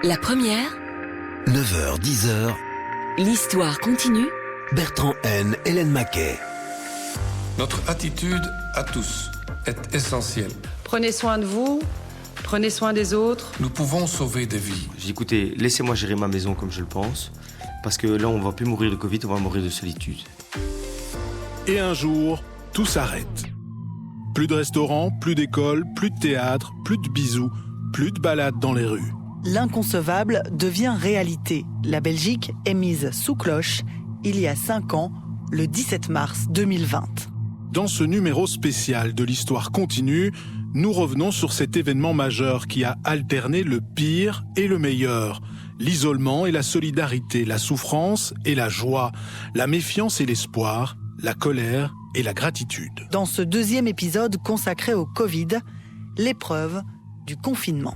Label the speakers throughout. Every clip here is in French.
Speaker 1: La première,
Speaker 2: 9h, 10h,
Speaker 1: l'histoire continue.
Speaker 2: Bertrand N, Hélène Maquet.
Speaker 3: Notre attitude à tous est essentielle.
Speaker 4: Prenez soin de vous, prenez soin des autres.
Speaker 3: Nous pouvons sauver des vies.
Speaker 5: J'ai dit, écoutez, laissez-moi gérer ma maison comme je le pense, parce que là, on ne va plus mourir de Covid, on va mourir de solitude.
Speaker 6: Et un jour, tout s'arrête. Plus de restaurants, plus d'écoles, plus de théâtre, plus de bisous, plus de balades dans les rues.
Speaker 7: L'inconcevable devient réalité. La Belgique est mise sous cloche il y a 5 ans, le 17 mars 2020.
Speaker 6: Dans ce numéro spécial de l'histoire continue, nous revenons sur cet événement majeur qui a alterné le pire et le meilleur. L'isolement et la solidarité, la souffrance et la joie, la méfiance et l'espoir, la colère et la gratitude.
Speaker 7: Dans ce deuxième épisode consacré au Covid, l'épreuve du confinement.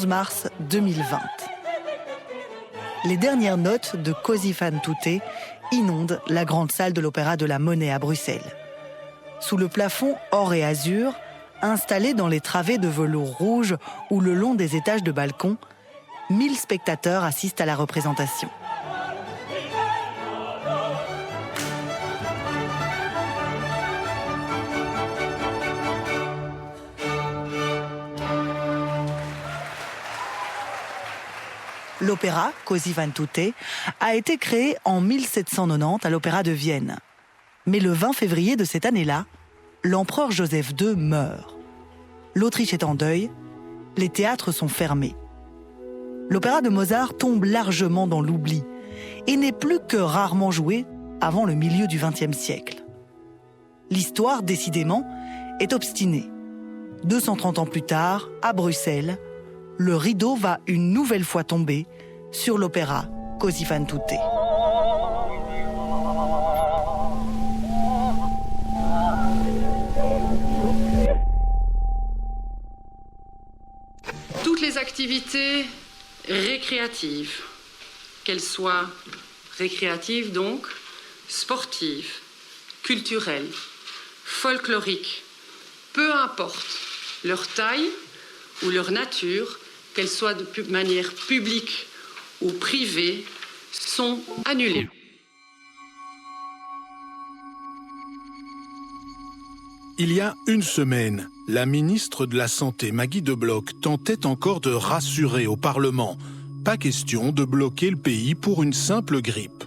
Speaker 7: Mars 2020. Les dernières notes de Cosi fan tutte inondent la grande salle de l'Opéra de la Monnaie à Bruxelles. Sous le plafond or et azur, installés dans les travées de velours rouge ou le long des étages de balcons, 1000 spectateurs assistent à la représentation. L'opéra, Cosi fan tutte, a été créé en 1790 à l'Opéra de Vienne. Mais le 20 février de cette année-là, l'empereur Joseph II meurt. L'Autriche est en deuil, les théâtres sont fermés. L'opéra de Mozart tombe largement dans l'oubli et n'est plus que rarement joué avant le milieu du XXe siècle. L'histoire, décidément, est obstinée. 230 ans plus tard, à Bruxelles, le rideau va une nouvelle fois tomber sur l'opéra Cosi fan tutte.
Speaker 4: Toutes les activités récréatives, qu'elles soient récréatives donc, sportives, culturelles, folkloriques, peu importe leur taille ou leur nature, qu'elles soient de manière publique ou privée, sont annulées.
Speaker 6: Il y a une semaine, la ministre de la Santé, Maggie De Block, tentait encore de rassurer au Parlement. Pas question de bloquer le pays pour une simple grippe.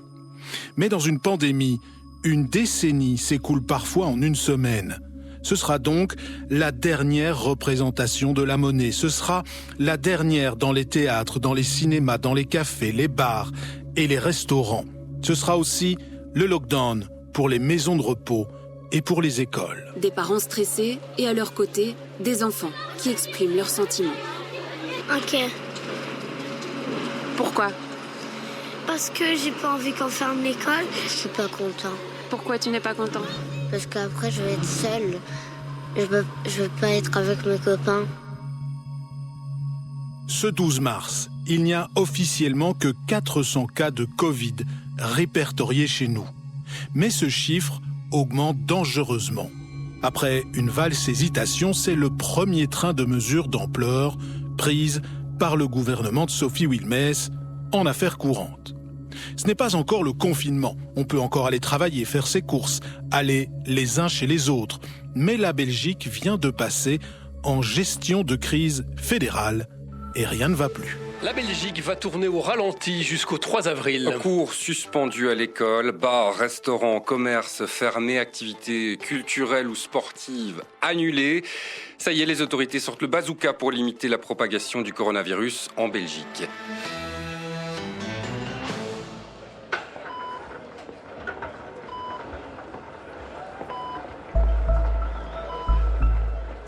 Speaker 6: Mais dans une pandémie, une décennie s'écoule parfois en une semaine. Ce sera donc la dernière représentation de la Monnaie. Ce sera la dernière dans les théâtres, dans les cinémas, dans les cafés, les bars et les restaurants. Ce sera aussi le lockdown pour les maisons de repos et pour les écoles.
Speaker 8: Des parents stressés et à leur côté, des enfants qui expriment leurs sentiments.
Speaker 9: Ok.
Speaker 8: Pourquoi ?
Speaker 9: Parce que j'ai pas envie qu'on ferme l'école. Je suis pas content.
Speaker 8: Pourquoi tu n'es pas content ?
Speaker 9: Parce qu'après, je vais être seule. Je veux pas être avec mes copains.
Speaker 6: Ce 12 mars, il n'y a officiellement que 400 cas de Covid répertoriés chez nous. Mais ce chiffre augmente dangereusement. Après une valse hésitation, c'est le premier train de mesures d'ampleur prise par le gouvernement de Sophie Wilmès en affaires courantes. Ce n'est pas encore le confinement. On peut encore aller travailler, faire ses courses, aller les uns chez les autres. Mais la Belgique vient de passer en gestion de crise fédérale et rien ne va plus.
Speaker 10: La Belgique va tourner au ralenti jusqu'au 3 avril.
Speaker 11: Cours suspendus à l'école, bars, restaurants, commerces fermés, activités culturelles ou sportives annulées. Ça y est, les autorités sortent le bazooka pour limiter la propagation du coronavirus en Belgique.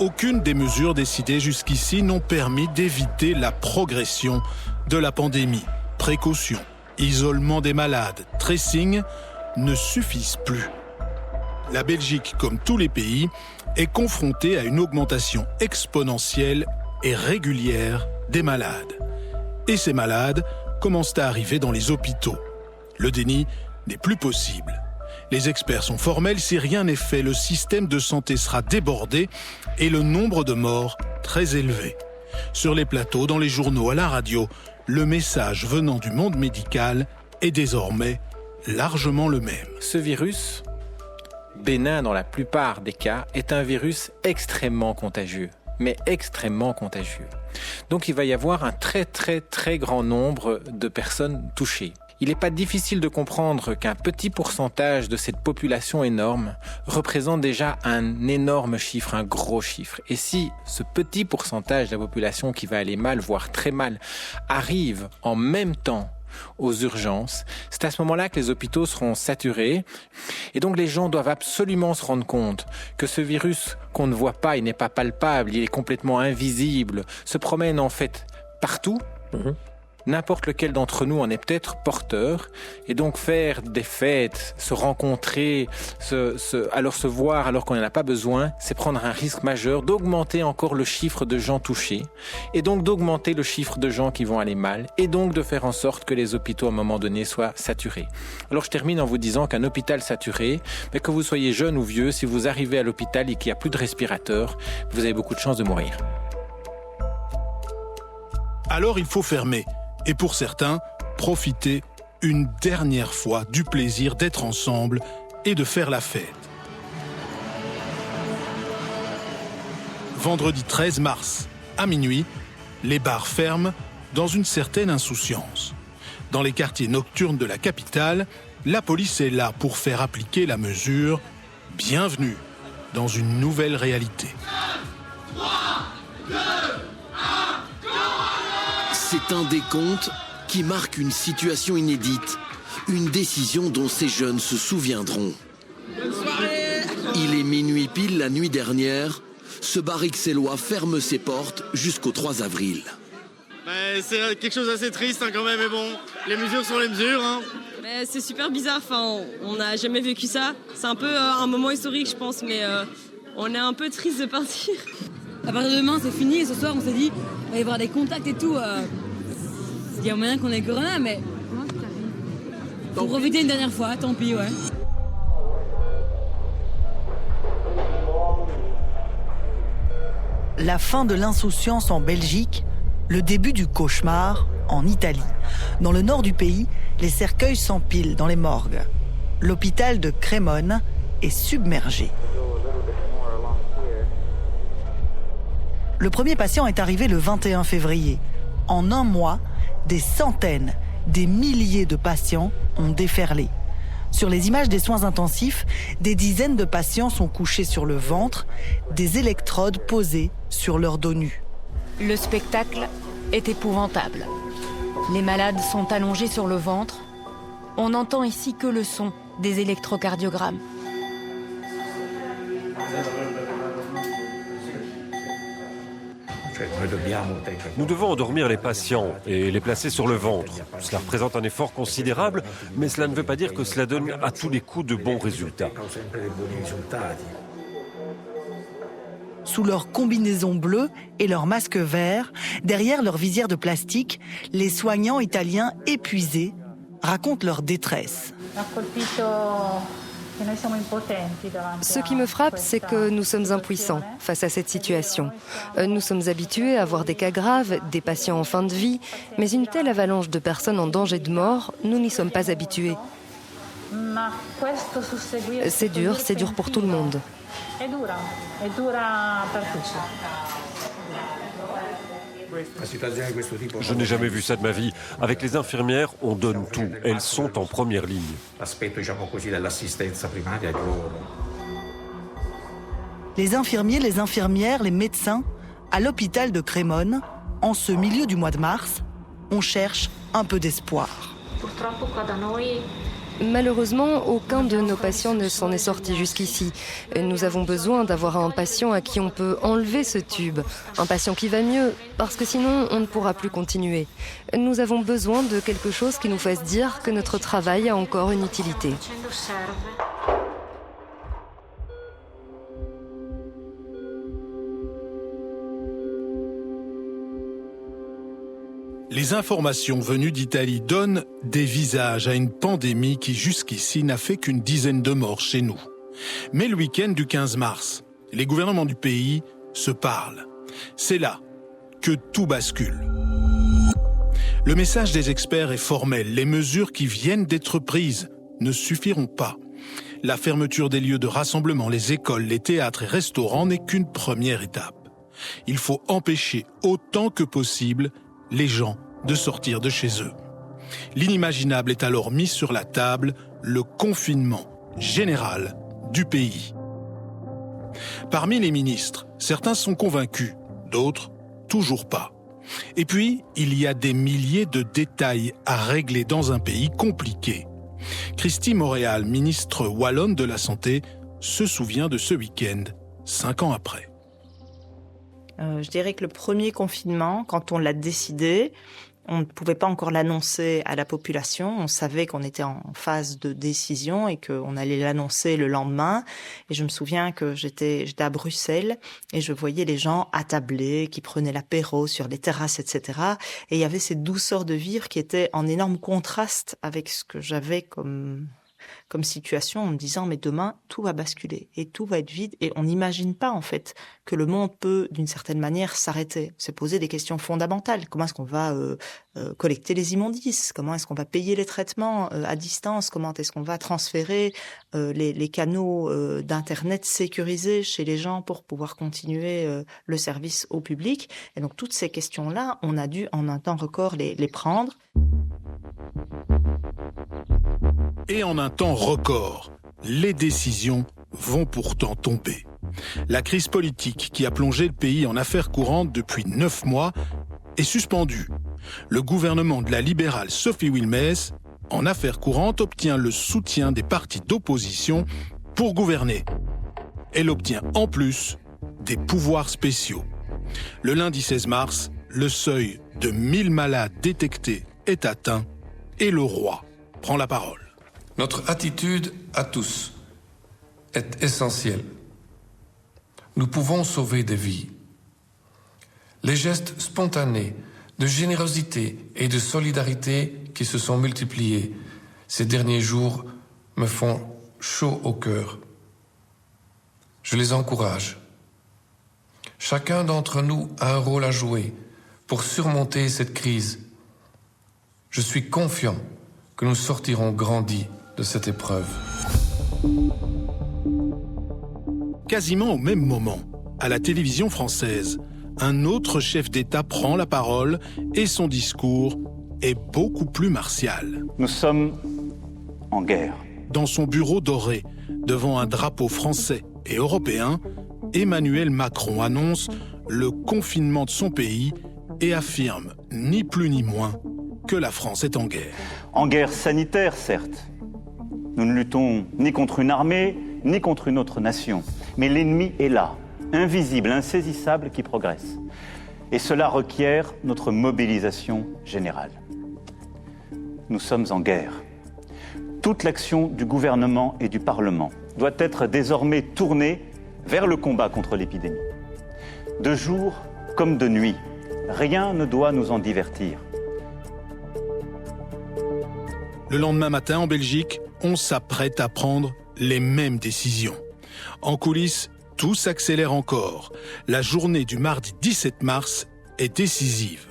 Speaker 6: Aucune des mesures décidées jusqu'ici n'ont permis d'éviter la progression de la pandémie. Précaution, isolement des malades, tracing ne suffisent plus. La Belgique, comme tous les pays, est confrontée à une augmentation exponentielle et régulière des malades. Et ces malades commencent à arriver dans les hôpitaux. Le déni n'est plus possible. Les experts sont formels, si rien n'est fait, le système de santé sera débordé et le nombre de morts très élevé. Sur les plateaux, dans les journaux, à la radio, le message venant du monde médical est désormais largement le même.
Speaker 12: Ce virus, bénin dans la plupart des cas, est un virus extrêmement contagieux, mais extrêmement contagieux. Donc il va y avoir un très grand nombre de personnes touchées. Il n'est pas difficile de comprendre qu'un petit pourcentage de cette population énorme représente déjà un énorme chiffre, un gros chiffre. Et si ce petit pourcentage de la population qui va aller mal, voire très mal, arrive en même temps aux urgences, c'est à ce moment-là que les hôpitaux seront saturés. Et donc les gens doivent absolument se rendre compte que ce virus qu'on ne voit pas, il n'est pas palpable, il est complètement invisible, se promène en fait partout. N'importe lequel d'entre nous en est peut-être porteur. Et donc faire des fêtes, se rencontrer, se voir alors qu'on n'en a pas besoin, c'est prendre un risque majeur d'augmenter encore le chiffre de gens touchés. Et donc d'augmenter le chiffre de gens qui vont aller mal. Et donc de faire en sorte que les hôpitaux à un moment donné soient saturés. Alors je termine en vous disant qu'un hôpital saturé, mais que vous soyez jeune ou vieux, si vous arrivez à l'hôpital et qu'il n'y a plus de respirateur, vous avez beaucoup de chances de mourir.
Speaker 6: Alors il faut fermer. Et pour certains, profiter une dernière fois du plaisir d'être ensemble et de faire la fête. Vendredi 13 mars, à minuit, les bars ferment dans une certaine insouciance. Dans les quartiers nocturnes de la capitale, la police est là pour faire appliquer la mesure. Bienvenue dans une nouvelle réalité.
Speaker 2: 3, 2, 1, c'est un décompte qui marque une situation inédite, une décision dont ces jeunes se souviendront. Il est minuit pile la nuit dernière, ce bar ixellois ferme ses portes jusqu'au 3 avril.
Speaker 13: C'est quelque chose d'assez triste quand même, mais bon, les mesures sont les mesures.
Speaker 14: C'est super bizarre, on n'a jamais vécu ça. C'est un peu un moment historique je pense, mais on est un peu triste de partir.
Speaker 15: À partir de demain c'est fini et ce soir on s'est dit il va y avoir des contacts et tout. Il y a moyen qu'on ait le corona, mais faut profiter une dernière fois, tant pis, ouais.
Speaker 7: La fin de l'insouciance en Belgique, le début du cauchemar en Italie. Dans le nord du pays, les cercueils s'empilent dans les morgues. L'hôpital de Crémone est submergé. Le premier patient est arrivé le 21 février. En un mois, des centaines, des milliers de patients ont déferlé. Sur les images des soins intensifs, des dizaines de patients sont couchés sur le ventre, des électrodes posées sur leur dos nu.
Speaker 16: Le spectacle est épouvantable. Les malades sont allongés sur le ventre. On n'entend ici que le son des électrocardiogrammes.
Speaker 17: Nous devons endormir les patients et les placer sur le ventre. Cela représente un effort considérable, mais cela ne veut pas dire que cela donne à tous les coups de bons résultats.
Speaker 7: Sous leur combinaison bleue et leur masque vert, derrière leur visière de plastique, les soignants italiens épuisés racontent leur détresse.
Speaker 18: Ce qui me frappe, c'est que nous sommes impuissants face à cette situation. Nous sommes habitués à voir des cas graves, des patients en fin de vie, mais une telle avalanche de personnes en danger de mort, nous n'y sommes pas habitués. C'est dur pour tout le monde.
Speaker 17: Je n'ai jamais vu ça de ma vie. Avec les infirmières, on donne tout. Elles sont en première ligne.
Speaker 7: Les infirmiers, les infirmières, les médecins, à l'hôpital de Crémone, en ce milieu du mois de mars, on cherche un peu d'espoir.
Speaker 18: Malheureusement, aucun de nos patients ne s'en est sorti jusqu'ici. Nous avons besoin d'avoir un patient à qui on peut enlever ce tube. Un patient qui va mieux, parce que sinon, on ne pourra plus continuer. Nous avons besoin de quelque chose qui nous fasse dire que notre travail a encore une utilité.
Speaker 6: Les informations venues d'Italie donnent des visages à une pandémie qui jusqu'ici n'a fait qu'une dizaine de morts chez nous. Mais le week-end du 15 mars, les gouvernements du pays se parlent. C'est là que tout bascule. Le message des experts est formel. Les mesures qui viennent d'être prises ne suffiront pas. La fermeture des lieux de rassemblement, les écoles, les théâtres et restaurants n'est qu'une première étape. Il faut empêcher autant que possible les gens de sortir de chez eux. L'inimaginable est alors mis sur la table, le confinement général du pays. Parmi les ministres, certains sont convaincus, d'autres toujours pas. Et puis, il y a des milliers de détails à régler dans un pays compliqué. Christy Moréal, ministre wallonne de la Santé, se souvient de ce week-end, 5 ans après.
Speaker 19: Je dirais que le premier confinement, quand on l'a décidé, on ne pouvait pas encore l'annoncer à la population. On savait qu'on était en phase de décision et qu'on allait l'annoncer le lendemain. Et je me souviens que j'étais à Bruxelles et je voyais les gens attablés, qui prenaient l'apéro sur les terrasses, etc. Et il y avait cette douceur de vivre qui était en énorme contraste avec ce que j'avais comme situation, en me disant mais demain tout va basculer et tout va être vide et on n'imagine pas en fait que le monde peut d'une certaine manière s'arrêter. Se poser des questions fondamentales. Comment est-ce qu'on va collecter les immondices? Comment est-ce qu'on va payer les traitements à distance? Comment est-ce qu'on va transférer les canaux d'internet sécurisés chez les gens pour pouvoir continuer le service au public? Et donc toutes ces questions-là, on a dû en un temps record les prendre.
Speaker 6: Et en un temps record, les décisions vont pourtant tomber. La crise politique qui a plongé le pays en affaires courantes depuis 9 mois est suspendue. Le gouvernement de la libérale Sophie Wilmès, en affaires courantes, obtient le soutien des partis d'opposition pour gouverner. Elle obtient en plus des pouvoirs spéciaux. Le lundi 16 mars, le seuil de 1000 malades détectés est atteint et le roi prend la parole.
Speaker 3: Notre attitude à tous est essentielle. Nous pouvons sauver des vies. Les gestes spontanés de générosité et de solidarité qui se sont multipliés ces derniers jours me font chaud au cœur. Je les encourage. Chacun d'entre nous a un rôle à jouer pour surmonter cette crise. Je suis confiant que nous sortirons grandis de cette épreuve.
Speaker 6: Quasiment au même moment, à la télévision française, un autre chef d'État prend la parole et son discours est beaucoup plus martial.
Speaker 20: Nous sommes en guerre.
Speaker 6: Dans son bureau doré, devant un drapeau français et européen, Emmanuel Macron annonce le confinement de son pays et affirme, ni plus ni moins, que la France est en guerre.
Speaker 20: En guerre sanitaire, certes. Nous ne luttons ni contre une armée, ni contre une autre nation. Mais l'ennemi est là, invisible, insaisissable, qui progresse. Et cela requiert notre mobilisation générale. Nous sommes en guerre. Toute l'action du gouvernement et du Parlement doit être désormais tournée vers le combat contre l'épidémie. De jour comme de nuit, rien ne doit nous en divertir.
Speaker 6: Le lendemain matin, en Belgique, on s'apprête à prendre les mêmes décisions. En coulisses, tout s'accélère encore. La journée du mardi 17 mars est décisive.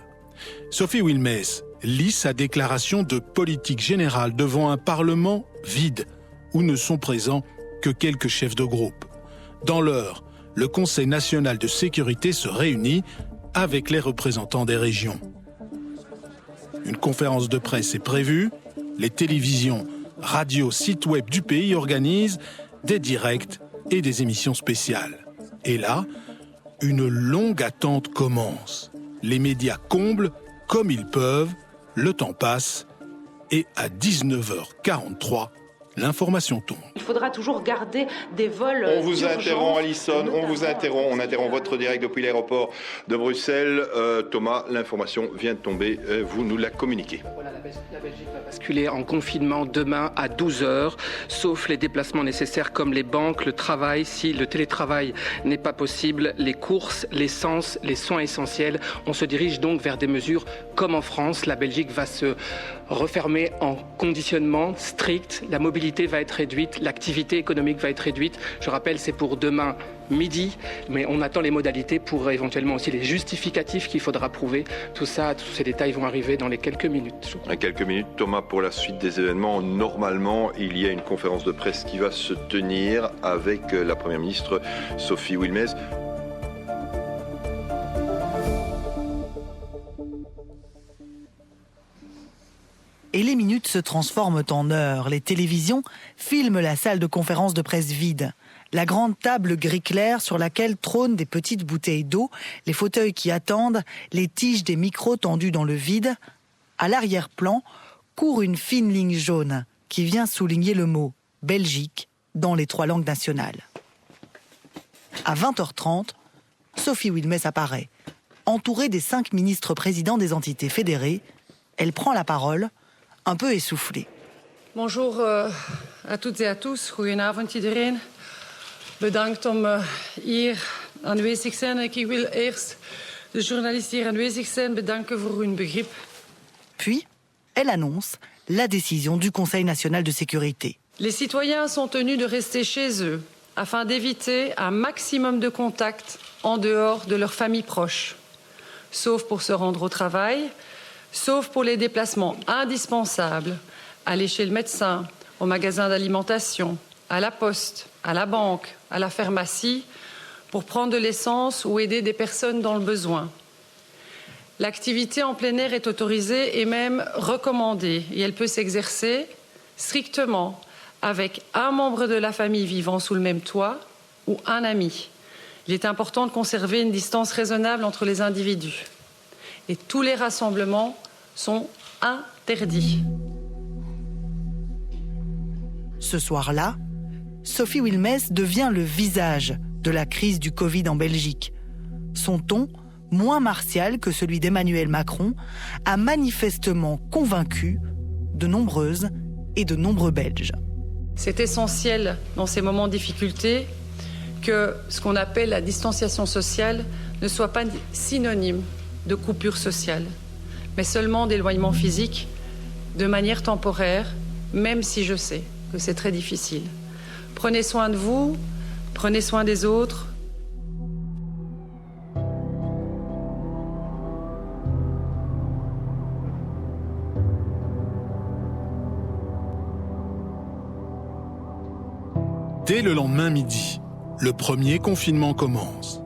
Speaker 6: Sophie Wilmès lit sa déclaration de politique générale devant un parlement vide, où ne sont présents que quelques chefs de groupe. Dans l'heure, le Conseil national de sécurité se réunit avec les représentants des régions. Une conférence de presse est prévue. Les télévisions, radios, sites web du pays organisent des directs et des émissions spéciales. Et là, une longue attente commence. Les médias comblent comme ils peuvent, le temps passe, et à 19h43, l'information tombe.
Speaker 4: Il faudra toujours garder des vols.
Speaker 21: On vous interrompt, Alison, on vous interrompt. On interrompt votre direct depuis l'aéroport de Bruxelles. Thomas, l'information vient de tomber. Vous nous la communiquez.
Speaker 10: Voilà, la Belgique va basculer en confinement demain à 12h, sauf les déplacements nécessaires comme les banques, le travail. Si le télétravail n'est pas possible, les courses, l'essence, les soins essentiels. On se dirige donc vers des mesures comme en France. La Belgique va se refermer en conditionnement strict. La mobilité va être réduite, l'activité économique va être réduite. Je rappelle, c'est pour demain midi, mais on attend les modalités pour éventuellement aussi les justificatifs qu'il faudra prouver. Tout ça, tous ces détails vont arriver dans les quelques minutes.
Speaker 21: Dans quelques minutes, Thomas, pour la suite des événements, normalement, il y a une conférence de presse qui va se tenir avec la Première ministre Sophie Wilmès.
Speaker 7: Et les minutes se transforment en heures. Les télévisions filment la salle de conférence de presse vide. La grande table gris clair sur laquelle trônent des petites bouteilles d'eau, les fauteuils qui attendent, les tiges des micros tendus dans le vide. À l'arrière-plan, court une fine ligne jaune qui vient souligner le mot « Belgique » dans les 3 langues nationales. À 20h30, Sophie Wilmès apparaît. Entourée des 5 ministres présidents des entités fédérées, elle prend la parole, un peu essoufflée.
Speaker 4: Bonjour à toutes et à tous. Goedenavond iedereen. Bedankt om hier aanwezig te zijn. Ik wil eerst de journalisten die hier aanwezig zijn bedanken voor hun begrip.
Speaker 7: Puis, elle annonce la décision du Conseil national de sécurité.
Speaker 4: Les citoyens sont tenus de rester chez eux afin d'éviter un maximum de contacts en dehors de leurs familles proches, sauf pour se rendre au travail, sauf pour les déplacements indispensables, aller chez le médecin, au magasin d'alimentation, à la poste, à la banque, à la pharmacie, pour prendre de l'essence ou aider des personnes dans le besoin. L'activité en plein air est autorisée et même recommandée, et elle peut s'exercer strictement avec un membre de la famille vivant sous le même toit ou un ami. Il est important de conserver une distance raisonnable entre les individus. Et tous les rassemblements sont interdits.
Speaker 7: Ce soir-là, Sophie Wilmès devient le visage de la crise du Covid en Belgique. Son ton, moins martial que celui d'Emmanuel Macron, a manifestement convaincu de nombreuses et de nombreux Belges.
Speaker 4: C'est essentiel dans ces moments de difficulté que ce qu'on appelle la distanciation sociale ne soit pas synonyme de coupure sociale, mais seulement d'éloignement physique de manière temporaire, même si je sais que c'est très difficile. Prenez soin de vous, prenez soin des autres.
Speaker 6: Dès le lendemain midi, le premier confinement commence.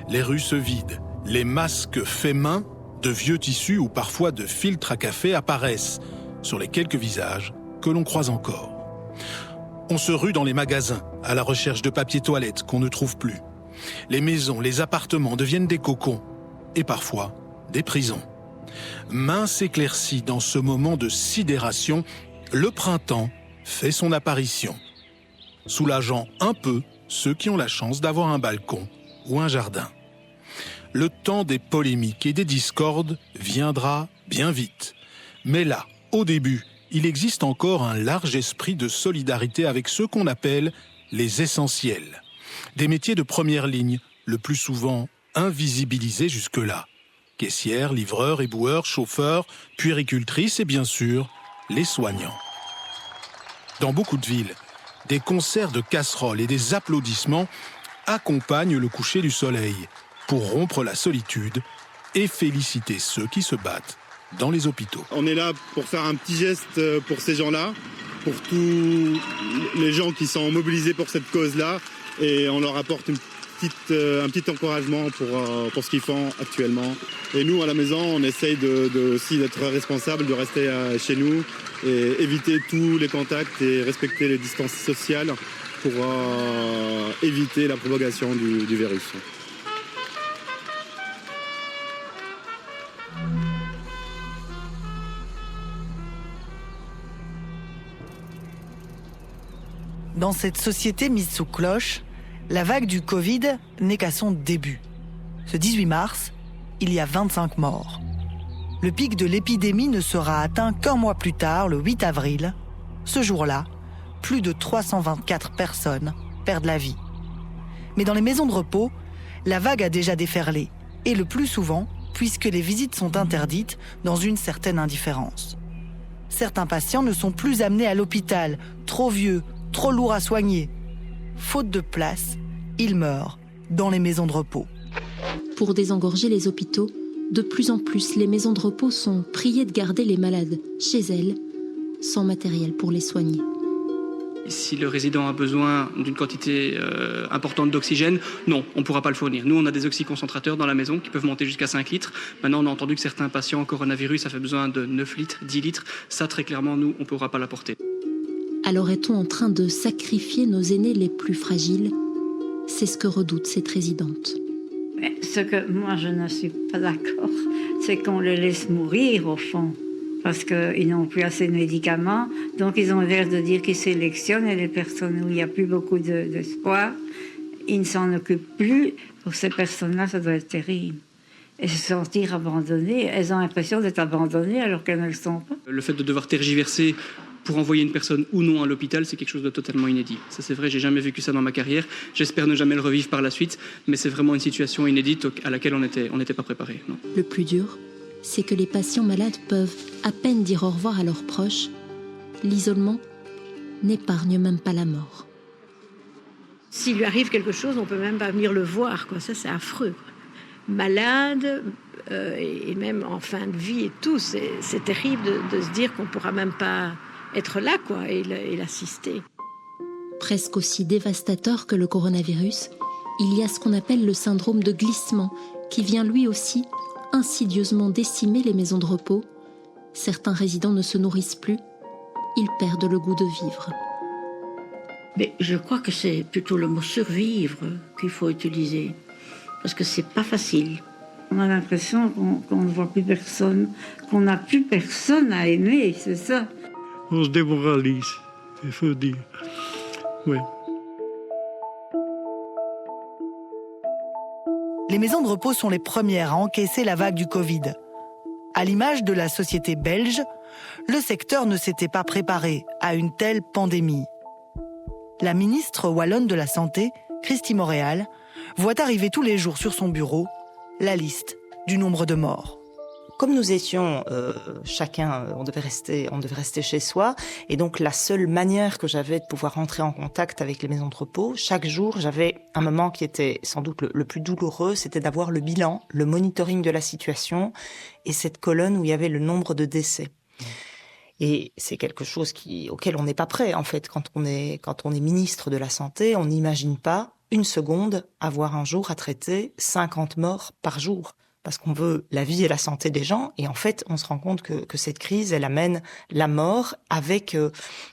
Speaker 6: Les rues se vident, les masques faits main, de vieux tissus ou parfois de filtres à café apparaissent sur les quelques visages que l'on croise encore. On se rue dans les magasins à la recherche de papier toilette qu'on ne trouve plus. Les maisons, les appartements deviennent des cocons et parfois des prisons. Mince éclaircie dans ce moment de sidération, le printemps fait son apparition, soulageant un peu ceux qui ont la chance d'avoir un balcon ou un jardin. Le temps des polémiques et des discordes viendra bien vite. Mais là, au début, il existe encore un large esprit de solidarité avec ceux qu'on appelle les essentiels. Des métiers de première ligne, le plus souvent invisibilisés jusque-là. Caissières, livreurs, éboueurs, chauffeurs, puéricultrices et bien sûr, les soignants. Dans beaucoup de villes, des concerts de casseroles et des applaudissements accompagnent le coucher du soleil pour rompre la solitude et féliciter ceux qui se battent dans les hôpitaux.
Speaker 13: On est là pour faire un petit geste pour ces gens-là, pour tous les gens qui sont mobilisés pour cette cause-là, et on leur apporte un petit encouragement pour ce qu'ils font actuellement. Et nous, à la maison, on essaye aussi d'être responsables, de rester chez nous et éviter tous les contacts et respecter les distances sociales pour éviter la propagation du virus.
Speaker 7: Dans cette société mise sous cloche, la vague du Covid n'est qu'à son début. Ce 18 mars, il y a 25 morts. Le pic de l'épidémie ne sera atteint qu'un mois plus tard, le 8 avril. Ce jour-là, plus de 324 personnes perdent la vie. Mais dans les maisons de repos, la vague a déjà déferlé, et le plus souvent, puisque les visites sont interdites, dans une certaine indifférence. Certains patients ne sont plus amenés à l'hôpital, trop vieux, trop lourds à soigner. Faute de place, ils meurent dans les maisons de repos.
Speaker 1: Pour désengorger les hôpitaux, de plus en plus, les maisons de repos sont priées de garder les malades chez elles, sans matériel pour les soigner.
Speaker 10: Si le résident a besoin d'une quantité importante d'oxygène, non, on ne pourra pas le fournir. Nous, on a des oxyconcentrateurs dans la maison qui peuvent monter jusqu'à 5 litres. Maintenant, on a entendu que certains patients en coronavirus avaient besoin de 9 litres, 10 litres. Ça, très clairement, nous, on ne pourra pas l'apporter.
Speaker 1: Alors est-on en train de sacrifier nos aînés les plus fragiles ? C'est ce que redoute cette résidente.
Speaker 22: Mais ce que moi, je ne suis pas d'accord, c'est qu'on les laisse mourir, au fond. Parce qu'ils n'ont plus assez de médicaments. Donc, ils ont l'air de dire qu'ils sélectionnent et les personnes où il n'y a plus beaucoup d'espoir, ils ne s'en occupent plus. Pour ces personnes-là, ça doit être terrible. Et se sentir abandonnées, elles ont l'impression d'être abandonnées alors qu'elles ne le sont pas.
Speaker 10: Le fait de devoir tergiverser pour envoyer une personne ou non à l'hôpital, c'est quelque chose de totalement inédit. Ça, c'est vrai, j'ai jamais vécu ça dans ma carrière. J'espère ne jamais le revivre par la suite, mais c'est vraiment une situation inédite à laquelle on n'était pas préparé. Non.
Speaker 1: Le plus dur, c'est que les patients malades peuvent à peine dire au revoir à leurs proches. L'isolement n'épargne même pas la mort.
Speaker 23: S'il lui arrive quelque chose, on ne peut même pas venir le voir, quoi. Ça, c'est affreux, quoi. Malade, et même en fin de vie et tout, c'est terrible de se dire qu'on ne pourra même pas être là, quoi, et l'assister.
Speaker 1: Presque aussi dévastateur que le coronavirus, il y a ce qu'on appelle le syndrome de glissement, qui vient lui aussi insidieusement décimer les maisons de repos. Certains résidents ne se nourrissent plus, ils perdent le goût de vivre.
Speaker 23: Mais je crois que c'est plutôt le mot survivre qu'il faut utiliser, parce que c'est pas facile.
Speaker 22: On a l'impression qu'on ne voit plus personne, qu'on n'a plus personne à aimer, c'est ça.
Speaker 24: On se démoralise, il faut dire. Oui.
Speaker 7: Les maisons de repos sont les premières à encaisser la vague du Covid. À l'image de la société belge, le secteur ne s'était pas préparé à une telle pandémie. La ministre wallonne de la Santé, Christy Moréal, voit arriver tous les jours sur son bureau la liste du nombre de morts.
Speaker 19: Comme nous étions chacun, on devait rester chez soi, et donc la seule manière que j'avais de pouvoir rentrer en contact avec les maisons de repos, chaque jour, j'avais un moment qui était sans doute le plus douloureux, c'était d'avoir le bilan, le monitoring de la situation, et cette colonne où il y avait le nombre de décès. Et c'est quelque chose auquel on n'est pas prêt, en fait. Quand on est ministre de la Santé, on n'imagine pas une seconde avoir un jour à traiter 50 morts par jour. Parce qu'on veut la vie et la santé des gens. Et en fait, on se rend compte que cette crise, elle amène la mort avec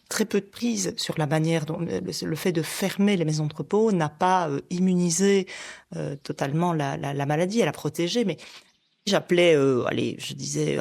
Speaker 19: très peu de prise sur la manière dont le fait de fermer les maisons de repos n'a pas immunisé totalement la maladie, elle a protégé, mais j'appelais, je disais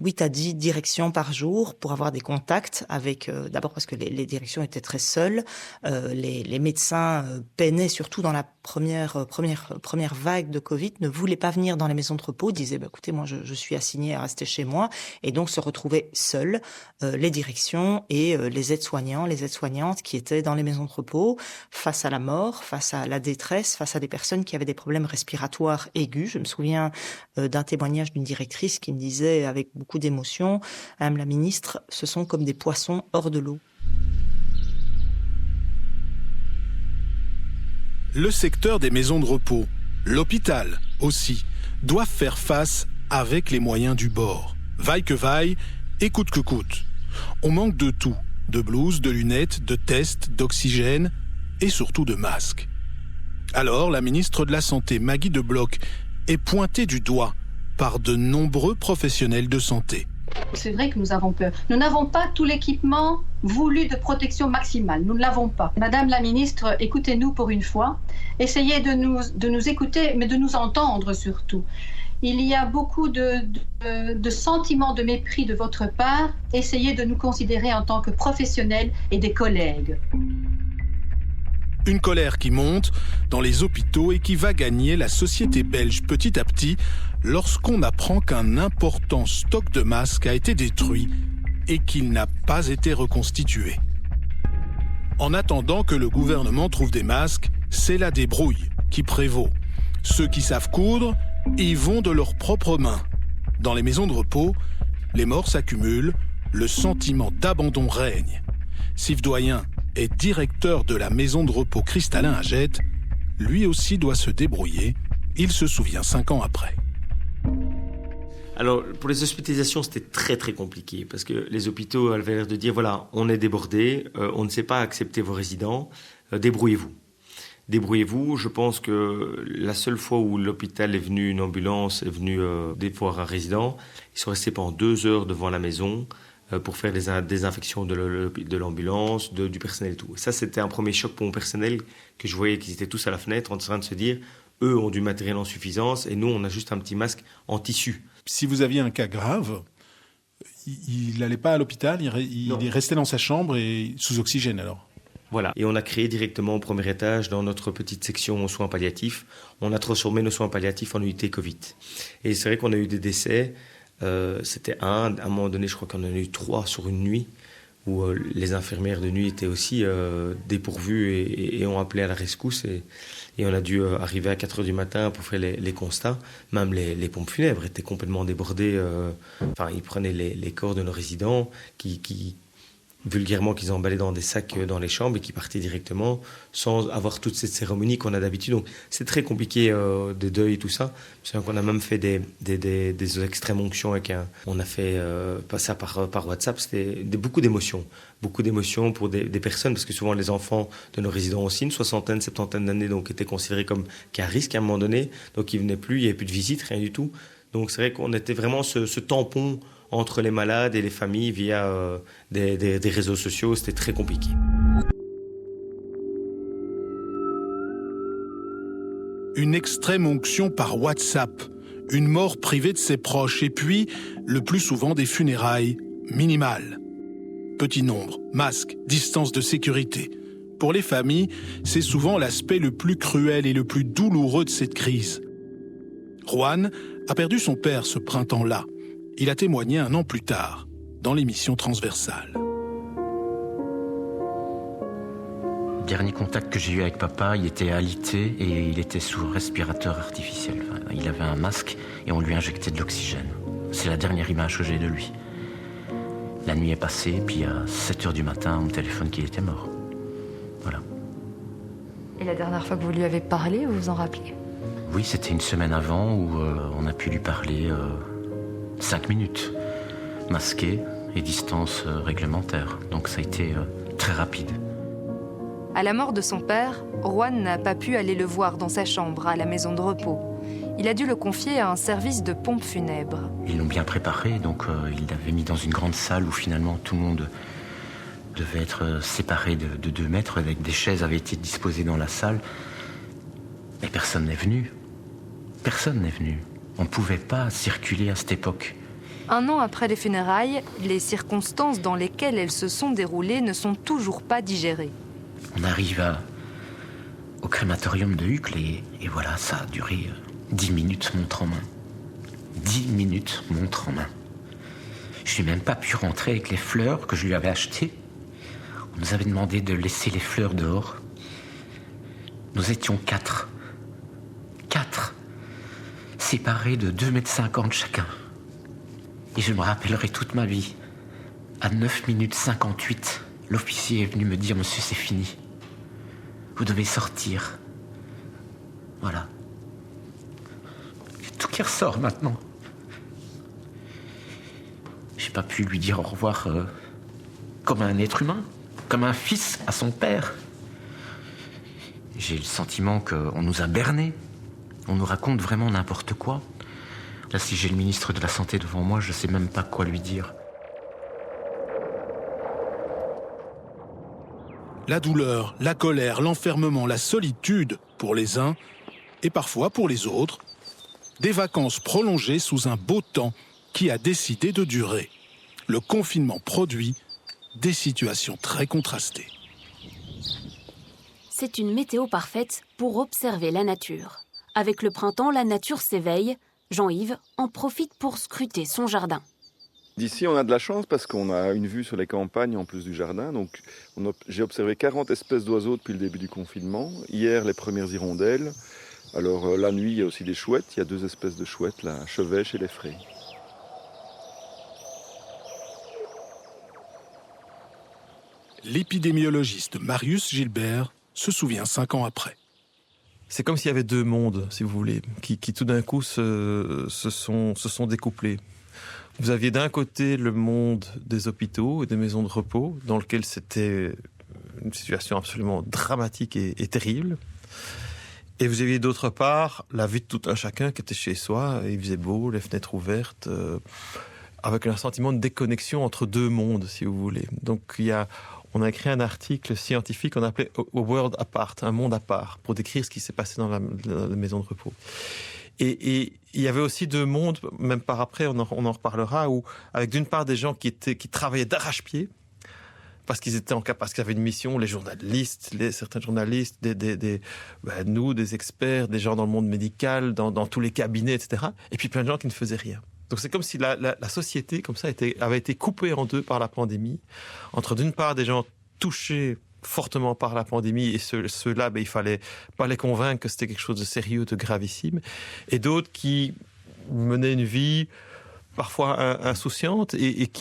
Speaker 19: 8 à 10 directions par jour pour avoir des contacts avec, d'abord parce que les directions étaient très seules, les médecins peinaient, surtout dans la première vague de Covid, ne voulaient pas venir dans les maisons de repos, disaient écoutez, moi je suis assigné à rester chez moi, et donc se retrouvaient seuls, les directions et les aides-soignantes qui étaient dans les maisons de repos, face à la mort, face à la détresse, face à des personnes qui avaient des problèmes respiratoires aigus. Je me souviens d'un témoignage d'une directrice qui me disait avec beaucoup d'émotion, « Madame la ministre, ce sont comme des poissons hors de l'eau ».
Speaker 6: Le secteur des maisons de repos, l'hôpital aussi, doivent faire face avec les moyens du bord. Vaille que vaille et coûte que coûte. On manque de tout, de blouses, de lunettes, de tests, d'oxygène et surtout de masques. Alors, la ministre de la Santé, Maggie De Blok, est pointée du doigt par de nombreux professionnels de santé.
Speaker 25: C'est vrai que nous avons peur. Nous n'avons pas tout l'équipement voulu de protection maximale. Nous ne l'avons pas. Madame la ministre, écoutez-nous pour une fois. Essayez de nous écouter, mais de nous entendre surtout. Il y a beaucoup de sentiments de mépris de votre part. Essayez de nous considérer en tant que professionnels et des collègues.
Speaker 6: Une colère qui monte dans les hôpitaux et qui va gagner la société belge petit à petit lorsqu'on apprend qu'un important stock de masques a été détruit et qu'il n'a pas été reconstitué. En attendant que le gouvernement trouve des masques, c'est la débrouille qui prévaut. Ceux qui savent coudre y vont de leurs propres mains. Dans les maisons de repos, les morts s'accumulent, le sentiment d'abandon règne. Sive Doyen est directeur de la maison de repos Cristallin à Gette. Lui aussi doit se débrouiller. Il se souvient 5 ans après.
Speaker 5: Alors, pour les hospitalisations, c'était très très compliqué parce que les hôpitaux avaient l'air de dire voilà, on est débordés, on ne sait pas accepter vos résidents, débrouillez-vous. Débrouillez-vous. Je pense que la seule fois où l'hôpital est venu, une ambulance est venue déposer un résident, ils sont restés pendant 2 heures devant la maison pour faire des désinfections de l'ambulance, du personnel et tout. Et ça, c'était un premier choc pour mon personnel que je voyais qu'ils étaient tous à la fenêtre en train de se dire eux ont du matériel en suffisance et nous, on a juste un petit masque en tissu.
Speaker 6: Si vous aviez un cas grave, il n'allait pas à l'hôpital, il restait dans sa chambre et sous oxygène alors.
Speaker 5: Voilà. Et on a créé directement au premier étage, dans notre petite section soins palliatifs, on a transformé nos soins palliatifs en unité Covid. Et c'est vrai qu'on a eu des décès. C'était à un moment donné, je crois qu'on en a eu 3 sur une nuit, où les infirmières de nuit étaient aussi dépourvues et ont appelé à la rescousse. Et on a dû arriver à 4 heures du matin pour faire les constats. Même les pompes funèbres étaient complètement débordées. Ils prenaient les corps de nos résidents qui vulgairement qu'ils emballaient dans des sacs dans les chambres et qui partaient directement sans avoir toute cette cérémonie qu'on a d'habitude. Donc c'est très compliqué des deuils et tout ça. C'est qu'on a même fait des extrêmes onctions on a fait ça par WhatsApp. C'était beaucoup d'émotions. Beaucoup d'émotions pour des personnes, parce que souvent les enfants de nos résidents aussi, une 60aine, 70aine d'années, donc étaient considérés comme qu'à risque à un moment donné. Donc ils venaient plus, il n'y avait plus de visite, rien du tout. Donc c'est vrai qu'on était vraiment ce tampon entre les malades et les familles via des réseaux sociaux. C'était très compliqué.
Speaker 6: Une extrême onction par WhatsApp, une mort privée de ses proches et puis, le plus souvent, des funérailles minimales. Petit nombre, masques, distance de sécurité. Pour les familles, c'est souvent l'aspect le plus cruel et le plus douloureux de cette crise. Juan a perdu son père ce printemps-là. Il a témoigné 1 an plus tard, dans l'émission Transversale.
Speaker 8: Le dernier contact que j'ai eu avec papa, il était alité et il était sous respirateur artificiel. Il avait un masque et on lui injectait de l'oxygène. C'est la dernière image que j'ai de lui. La nuit est passée, puis à 7 heures du matin, on me téléphone qu'il était mort. Voilà.
Speaker 18: Et la dernière fois que vous lui avez parlé, vous vous en rappelez?
Speaker 8: Oui, c'était une semaine avant où on a pu lui parler 5 minutes, masqué et distance réglementaire. Donc ça a été très rapide.
Speaker 18: À la mort de son père, Juan n'a pas pu aller le voir dans sa chambre à la maison de repos. Il a dû le confier à un service de pompes funèbres.
Speaker 8: Ils l'ont bien préparé, donc ils l'avaient mis dans une grande salle où finalement tout le monde devait être séparé de 2 mètres, avec des chaises avaient été disposées dans la salle. Mais personne n'est venu. Personne n'est venu. On ne pouvait pas circuler à cette époque.
Speaker 18: 1 an après les funérailles, les circonstances dans lesquelles elles se sont déroulées ne sont toujours pas digérées.
Speaker 8: On arrive au crématorium de Uccle et voilà, ça a duré 10 minutes montre en main. 10 minutes montre en main. Je n'ai même pas pu rentrer avec les fleurs que je lui avais achetées. On nous avait demandé de laisser les fleurs dehors. Nous étions 4. 4. Séparés de 2,50 m chacun. Et je me rappellerai toute ma vie. À 9 minutes 58, l'officier est venu me dire « Monsieur, c'est fini. Vous devez sortir. » Voilà. Il y a tout qui ressort maintenant. J'ai pas pu lui dire au revoir comme un être humain, comme un fils à son père. J'ai le sentiment qu'on nous a bernés. On nous raconte vraiment n'importe quoi. Là, si j'ai le ministre de la Santé devant moi, je sais même pas quoi lui dire.
Speaker 6: La douleur, la colère, l'enfermement, la solitude pour les uns et parfois pour les autres. Des vacances prolongées sous un beau temps qui a décidé de durer. Le confinement produit des situations très contrastées.
Speaker 2: C'est une météo parfaite pour observer la nature. Avec le printemps, la nature s'éveille. Jean-Yves en profite pour scruter son jardin.
Speaker 9: D'ici, on a de la chance parce qu'on a une vue sur les campagnes en plus du jardin. Donc, j'ai observé 40 espèces d'oiseaux depuis le début du confinement. Hier, les premières hirondelles. Alors, la nuit, il y a aussi des chouettes. Il y a 2 espèces de chouettes, la chevêche et les fraies.
Speaker 6: L'épidémiologiste Marius Gilbert se souvient 5 ans après.
Speaker 11: C'est comme s'il y avait 2 mondes, si vous voulez, qui tout d'un coup se sont découplés. Vous aviez d'un côté le monde des hôpitaux et des maisons de repos, dans lequel c'était une situation absolument dramatique et terrible. Et vous aviez d'autre part la vie de tout un chacun qui était chez soi, il faisait beau, les fenêtres ouvertes, avec un sentiment de déconnexion entre 2 mondes, si vous voulez. Donc on a écrit un article scientifique qu'on appelait « A World Apart », un monde à part, pour décrire ce qui s'est passé dans la maison de repos. Et il y avait aussi 2 mondes, même par après, on en reparlera, où avec d'une part des gens qui travaillaient d'arrache-pied, parce qu'ils étaient parce qu'il y avait une mission, les journalistes, certains journalistes, nous, des experts, des gens dans le monde médical, dans tous les cabinets, etc. Et puis plein de gens qui ne faisaient rien. Donc c'est comme si la société, comme ça, avait été coupée en 2 par la pandémie, entre d'une part des gens touchés fortement par la pandémie, et ceux-là, il fallait pas les convaincre que c'était quelque chose de sérieux, de gravissime, et d'autres qui menaient une vie parfois insouciante et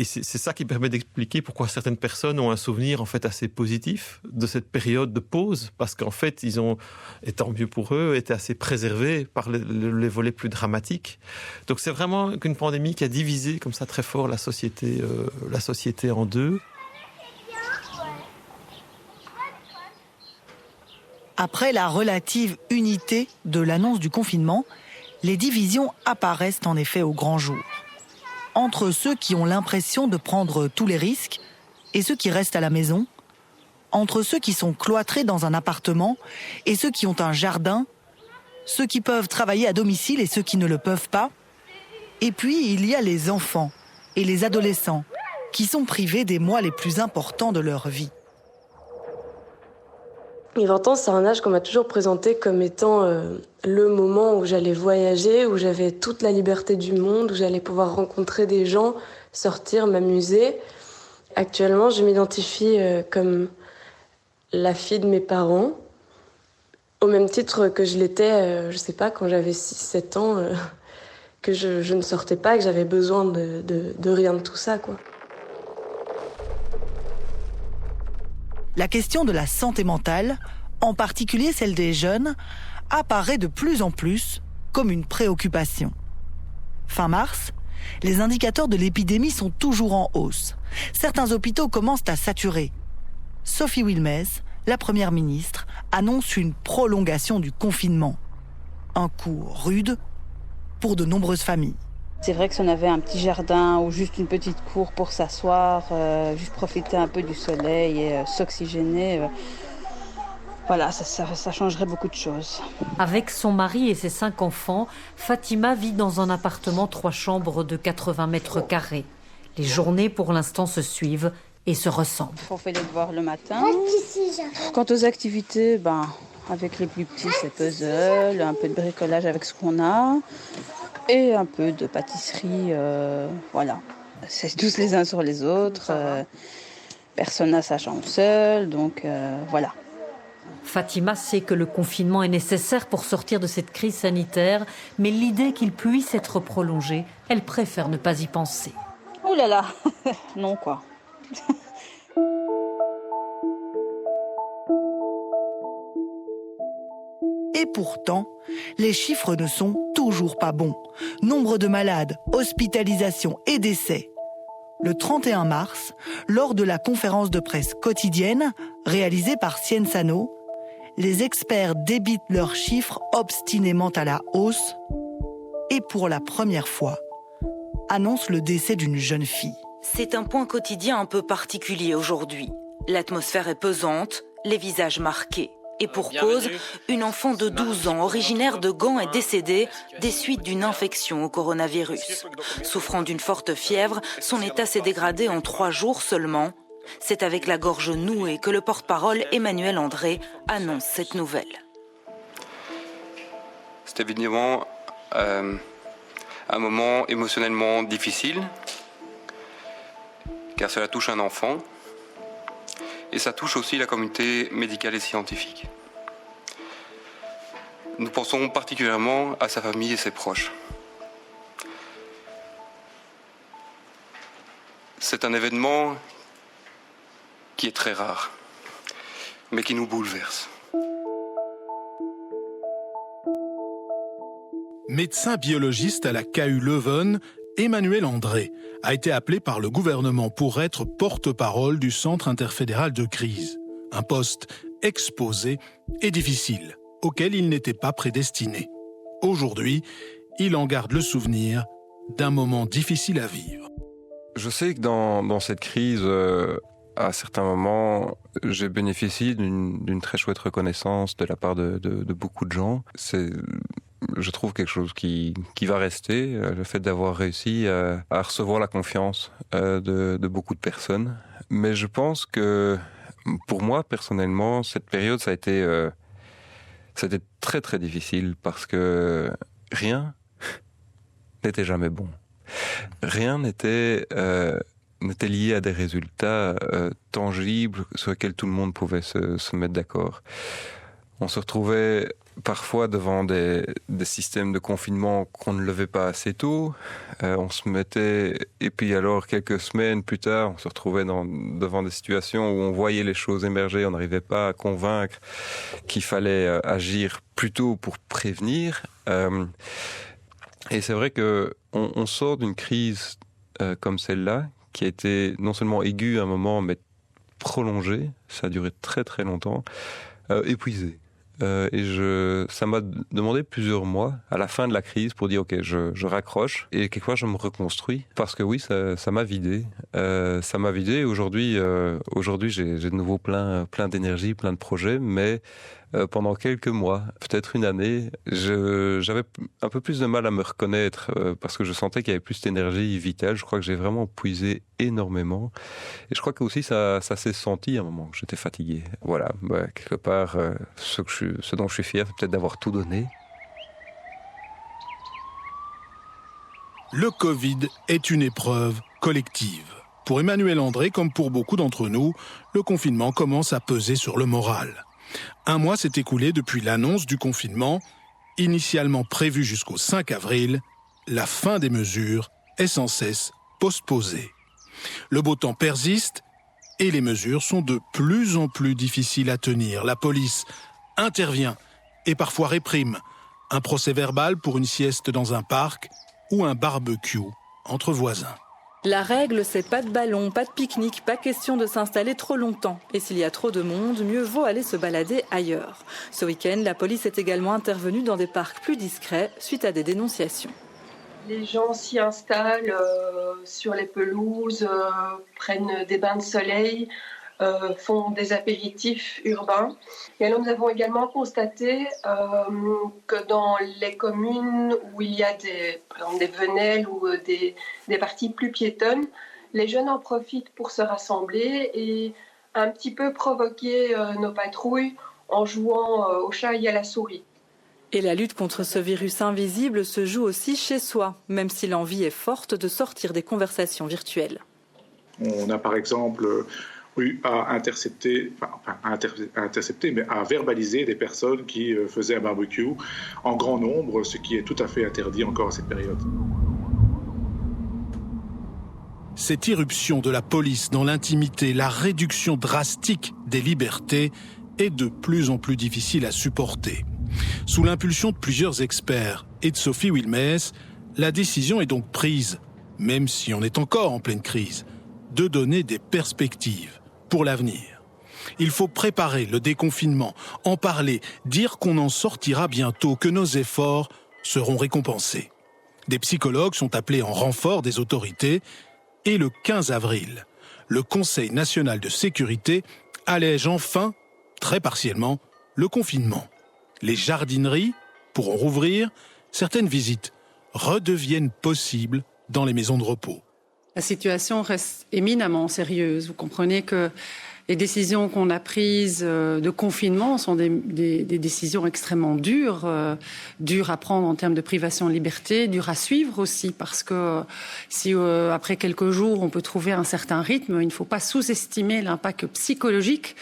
Speaker 11: c'est ça qui permet d'expliquer pourquoi certaines personnes ont un souvenir en fait assez positif de cette période de pause, parce qu'en fait ils ont, et tant mieux pour eux, été assez préservés par les volets plus dramatiques. Donc c'est vraiment une pandémie qui a divisé comme ça très fort la société en 2.
Speaker 7: Après la relative unité de l'annonce du confinement, les divisions apparaissent en effet au grand jour. Entre ceux qui ont l'impression de prendre tous les risques et ceux qui restent à la maison, entre ceux qui sont cloîtrés dans un appartement et ceux qui ont un jardin, ceux qui peuvent travailler à domicile et ceux qui ne le peuvent pas. Et puis, il y a les enfants et les adolescents qui sont privés des mois les plus importants de leur vie.
Speaker 12: Et 20 ans, c'est un âge qu'on m'a toujours présenté comme étant le moment où j'allais voyager, où j'avais toute la liberté du monde, où j'allais pouvoir rencontrer des gens, sortir, m'amuser. Actuellement, je m'identifie comme la fille de mes parents, au même titre que je l'étais, je sais pas, quand j'avais 6-7 ans, que je ne sortais pas et que j'avais besoin de rien de tout ça, quoi.
Speaker 7: La question de la santé mentale, en particulier celle des jeunes, apparaît de plus en plus comme une préoccupation. Fin mars, les indicateurs de l'épidémie sont toujours en hausse. Certains hôpitaux commencent à saturer. Sophie Wilmès, la première ministre, annonce une prolongation du confinement. Un coup rude pour de nombreuses familles.
Speaker 14: C'est vrai que si on avait un petit jardin ou juste une petite cour pour s'asseoir, juste profiter un peu du soleil et s'oxygéner, voilà, ça changerait beaucoup de choses.
Speaker 26: Avec son mari et ses 5 enfants, Fatima vit dans un appartement 3 chambres de 80 mètres carrés. Les journées pour l'instant se suivent et se ressemblent.
Speaker 14: On fait les devoirs le matin. Quant aux activités, avec les plus petits, c'est puzzle, un peu de bricolage avec ce qu'on a. Et un peu de pâtisserie, voilà. C'est tous les uns sur les autres. Personne n'a sa chambre seule, donc voilà.
Speaker 26: Fatima sait que le confinement est nécessaire pour sortir de cette crise sanitaire, mais l'idée qu'il puisse être prolongé, elle préfère ne pas y penser.
Speaker 14: Oh là là, non quoi.
Speaker 7: Et pourtant, les chiffres ne sont toujours pas bons. Nombre de malades, hospitalisations et décès. Le 31 mars, lors de la conférence de presse quotidienne réalisée par Cienzano, les experts débitent leurs chiffres obstinément à la hausse et pour la première fois, annoncent le décès d'une jeune fille.
Speaker 27: C'est un point quotidien un peu particulier aujourd'hui. L'atmosphère est pesante, les visages marqués. Et pour cause, une enfant de 12 ans, originaire de Gand, est décédée des suites d'une infection au coronavirus. Souffrant d'une forte fièvre, son état s'est dégradé en 3 jours seulement. C'est avec la gorge nouée que le porte-parole Emmanuel André annonce cette nouvelle.
Speaker 3: C'est évidemment un moment émotionnellement difficile, car cela touche un enfant, et ça touche aussi la communauté médicale et scientifique. Nous pensons particulièrement à sa famille et ses proches. C'est un événement qui est très rare, mais qui nous bouleverse.
Speaker 6: Médecin biologiste à la KU Leuven, Emmanuel André a été appelé par le gouvernement pour être porte-parole du Centre interfédéral de crise. Un poste exposé et difficile, auquel il n'était pas prédestiné. Aujourd'hui, il en garde le souvenir d'un moment difficile à vivre.
Speaker 4: Je sais que dans cette crise, à certains moments, j'ai bénéficié d'une très chouette reconnaissance de la part de beaucoup de gens. C'est, je trouve, quelque chose qui va rester, le fait d'avoir réussi à recevoir la confiance de beaucoup de personnes. Mais je pense que, pour moi, personnellement, cette période, ça a été très très difficile parce que rien n'était jamais bon. Rien n'était lié à des résultats tangibles sur lesquels tout le monde pouvait se mettre d'accord. On se retrouvait parfois devant des systèmes de confinement qu'on ne levait pas assez tôt. On se mettait, et puis alors quelques semaines plus tard, on se retrouvait devant des situations où on voyait les choses émerger, on n'arrivait pas à convaincre qu'il fallait agir plus tôt pour prévenir. Et c'est vrai que on sort d'une crise comme celle-là, qui a été non seulement aiguë à un moment, mais prolongée, ça a duré très très longtemps, épuisée. Et ça m'a demandé plusieurs mois à la fin de la crise pour dire ok, je raccroche et quelquefois je me reconstruis parce que oui, ça m'a vidé. Ça m'a vidé. Et aujourd'hui, j'ai de nouveau plein d'énergie, plein de projets, mais pendant quelques mois, peut-être une année, j'avais un peu plus de mal à me reconnaître parce que je sentais qu'il y avait plus d'énergie vitale. Je crois que j'ai vraiment puisé énormément. Et je crois que aussi ça s'est senti à un moment que j'étais fatigué. Voilà, quelque part, ce dont je suis fier, c'est peut-être d'avoir tout donné.
Speaker 6: Le Covid est une épreuve collective. Pour Emmanuel André, comme pour beaucoup d'entre nous, le confinement commence à peser sur le moral. Un mois s'est écoulé depuis l'annonce du confinement. Initialement prévu jusqu'au 5 avril, la fin des mesures est sans cesse postposée. Le beau temps persiste et les mesures sont de plus en plus difficiles à tenir. La police intervient et parfois réprime. Un procès verbal pour une sieste dans un parc ou un barbecue entre voisins.
Speaker 15: La règle, c'est pas de ballon, pas de pique-nique, pas question de s'installer trop longtemps. Et s'il y a trop de monde, mieux vaut aller se balader ailleurs. Ce week-end, la police est également intervenue dans des parcs plus discrets suite à des dénonciations.
Speaker 16: Les gens s'y installent sur les pelouses, prennent des bains de soleil, font des apéritifs urbains. Et alors nous avons également constaté que dans les communes où il y a par exemple des venelles ou des parties plus piétonnes, les jeunes en profitent pour se rassembler et un petit peu provoquer nos patrouilles en jouant au chat et à la souris.
Speaker 15: Et la lutte contre ce virus invisible se joue aussi chez soi, même si l'envie est forte de sortir des conversations virtuelles.
Speaker 17: On a par exemple à intercepter, mais à verbaliser des personnes qui faisaient un barbecue en grand nombre, ce qui est tout à fait interdit encore à cette période.
Speaker 6: Cette irruption de la police dans l'intimité, la réduction drastique des libertés est de plus en plus difficile à supporter. Sous l'impulsion de plusieurs experts et de Sophie Wilmès, la décision est donc prise, même si on est encore en pleine crise, de donner des perspectives pour l'avenir. Il faut préparer le déconfinement, en parler, dire qu'on en sortira bientôt, que nos efforts seront récompensés. Des psychologues sont appelés en renfort des autorités et le 15 avril, le Conseil national de sécurité allège enfin, très partiellement, le confinement. Les jardineries pourront rouvrir, certaines visites redeviennent possibles dans les maisons de repos.
Speaker 1: La situation reste éminemment sérieuse. Vous comprenez que les décisions qu'on a prises de confinement sont des décisions extrêmement dures, dures à prendre en termes de privation de liberté, dures à suivre aussi, parce que si après quelques jours on peut trouver un certain rythme, il ne faut pas sous-estimer l'impact psychologique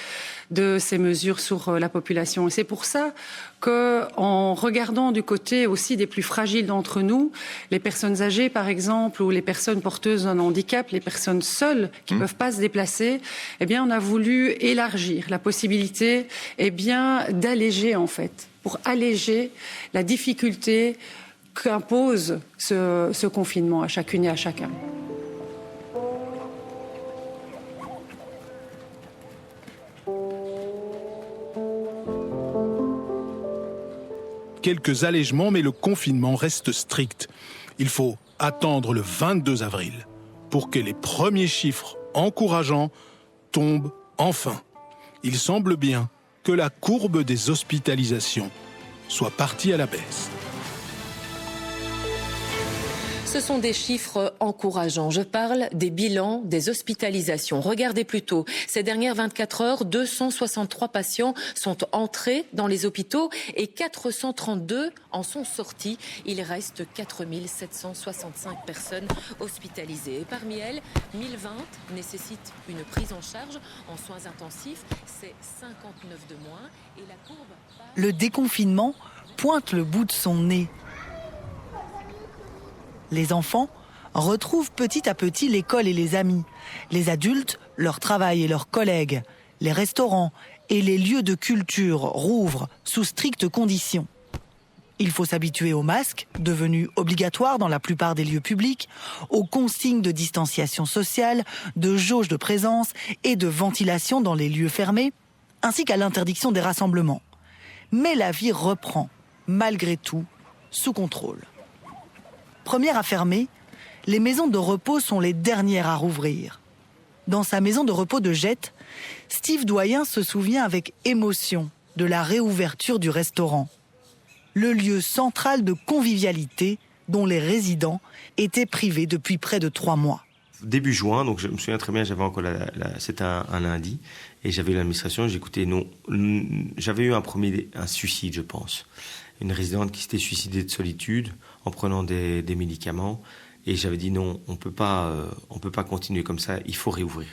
Speaker 1: de ces mesures sur la population. Et c'est pour ça qu'en regardant du côté aussi des plus fragiles d'entre nous, les personnes âgées par exemple, ou les personnes porteuses d'un handicap, les personnes seules qui ne peuvent pas se déplacer, eh bien on a voulu élargir la possibilité d'alléger en fait, pour alléger la difficulté qu'impose ce confinement à chacune et à chacun.
Speaker 6: Quelques allègements, mais le confinement reste strict. Il faut attendre le 22 avril pour que les premiers chiffres encourageants tombent enfin. Il semble bien que la courbe des hospitalisations soit partie à la baisse.
Speaker 10: Ce sont des chiffres encourageants. Je parle des bilans des hospitalisations. Regardez plutôt, ces dernières 24 heures, 263 patients sont entrés dans les hôpitaux et 432 en sont sortis. Il reste 4765 personnes hospitalisées. Et parmi elles, 1020 nécessitent une prise en charge en soins intensifs. C'est 59 de moins. Et la courbe...
Speaker 7: Le déconfinement pointe le bout de son nez. Les enfants retrouvent petit à petit l'école et les amis. Les adultes, leur travail et leurs collègues. Les restaurants et les lieux de culture rouvrent sous strictes conditions. Il faut s'habituer aux masques, devenus obligatoires dans la plupart des lieux publics, aux consignes de distanciation sociale, de jauge de présence et de ventilation dans les lieux fermés, ainsi qu'à l'interdiction des rassemblements. Mais la vie reprend, malgré tout, sous contrôle. Premières à fermer, les maisons de repos sont les dernières à rouvrir. Dans sa maison de repos de Jette, Steve Doyen se souvient avec émotion de la réouverture du restaurant. Le lieu central de convivialité dont les résidents étaient privés depuis près de 3 mois.
Speaker 5: Début juin, donc je me souviens très bien, j'avais encore c'était un lundi, et j'avais eu l'administration, j'écoutais, j'avais eu un suicide, je pense. Une résidente qui s'était suicidée de solitude en prenant des médicaments. Et j'avais dit non, on peut pas continuer comme ça, il faut réouvrir.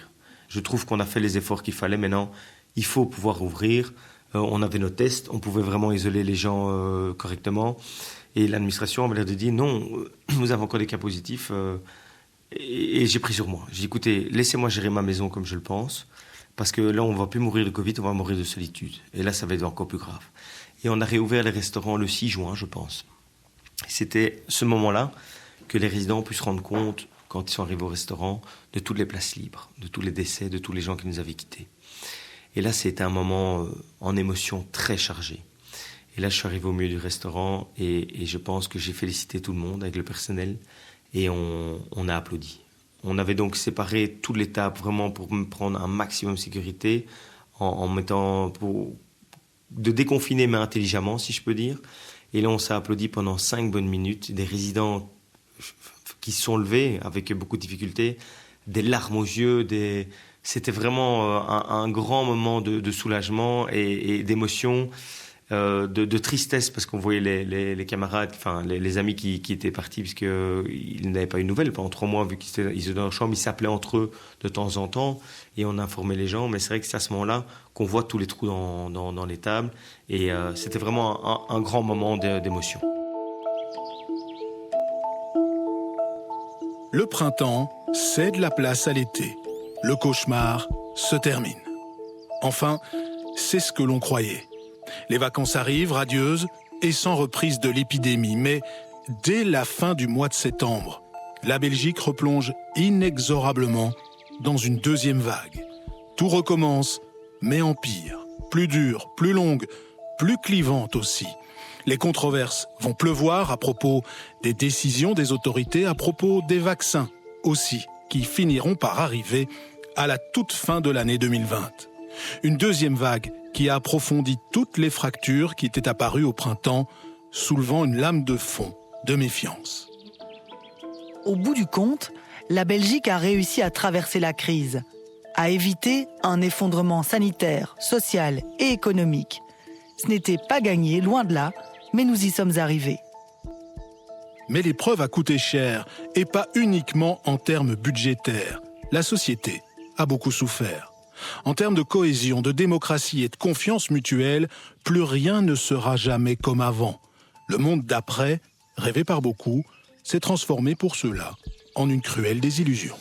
Speaker 5: Je trouve qu'on a fait les efforts qu'il fallait, maintenant il faut pouvoir ouvrir. On avait nos tests, on pouvait vraiment isoler les gens correctement. Et l'administration avait l'air de dire non, nous avons encore des cas positifs. Et j'ai pris sur moi. J'ai dit écoutez, laissez-moi gérer ma maison comme je le pense. Parce que là, on ne va plus mourir de Covid, on va mourir de solitude. Et là, ça va être encore plus grave. Et on a réouvert les restaurants le 6 juin, je pense. C'était ce moment-là que les résidents ont pu se rendre compte, quand ils sont arrivés au restaurant, de toutes les places libres, de tous les décès, de tous les gens qui nous avaient quittés. Et là, c'était un moment en émotion très chargé. Et là, je suis arrivé au milieu du restaurant et je pense que j'ai félicité tout le monde avec le personnel et on a applaudi. On avait donc séparé toutes les tables vraiment pour me prendre un maximum de sécurité en mettant... de déconfiner, mais intelligemment, si je peux dire. Et là, on s'est applaudi pendant 5 bonnes minutes. Des résidents qui se sont levés avec beaucoup de difficultés, des larmes aux yeux. C'était vraiment un grand moment de soulagement et d'émotion, de tristesse, parce qu'on voyait les camarades, enfin les amis qui étaient partis, puisqu'ils n'avaient pas eu de nouvelles pendant 3 mois, vu qu'ils étaient dans leur chambre. Ils s'appelaient entre eux de temps en temps et on informait les gens. Mais c'est vrai que c'est à ce moment-là qu'on voit tous les trous dans les tables. Et c'était vraiment un grand moment d'émotion.
Speaker 6: Le printemps cède la place à l'été. Le cauchemar se termine. Enfin, c'est ce que l'on croyait. Les vacances arrivent, radieuses et sans reprise de l'épidémie. Mais dès la fin du mois de septembre, la Belgique replonge inexorablement dans une deuxième vague. Tout recommence, mais en pire. Plus dure, plus longue, plus clivante aussi. Les controverses vont pleuvoir à propos des décisions des autorités, à propos des vaccins aussi, qui finiront par arriver à la toute fin de l'année 2020. Une deuxième vague qui a approfondi toutes les fractures qui étaient apparues au printemps, soulevant une lame de fond de méfiance.
Speaker 7: Au bout du compte, la Belgique a réussi à traverser la crise, à éviter un effondrement sanitaire, social et économique. Ce n'était pas gagné, loin de là, mais nous y sommes arrivés.
Speaker 6: Mais l'épreuve a coûté cher, et pas uniquement en termes budgétaires. La société a beaucoup souffert. En termes de cohésion, de démocratie et de confiance mutuelle, plus rien ne sera jamais comme avant. Le monde d'après, rêvé par beaucoup, s'est transformé pour ceux-là en une cruelle désillusion.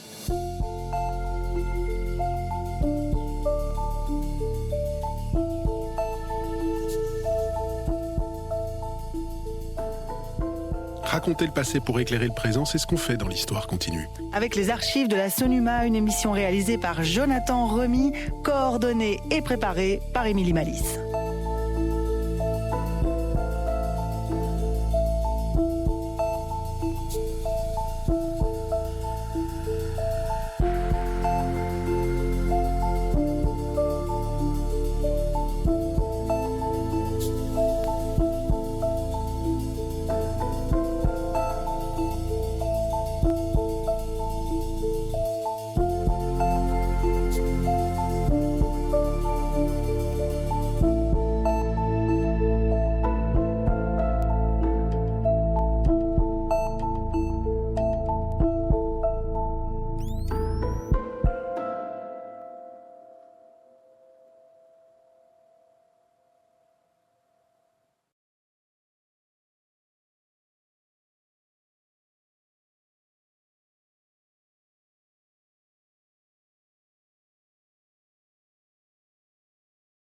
Speaker 6: Raconter le passé pour éclairer le présent, c'est ce qu'on fait dans l'Histoire continue.
Speaker 7: Avec les archives de la Sonuma, une émission réalisée par Jonathan Remy, coordonnée et préparée par Émilie Malice.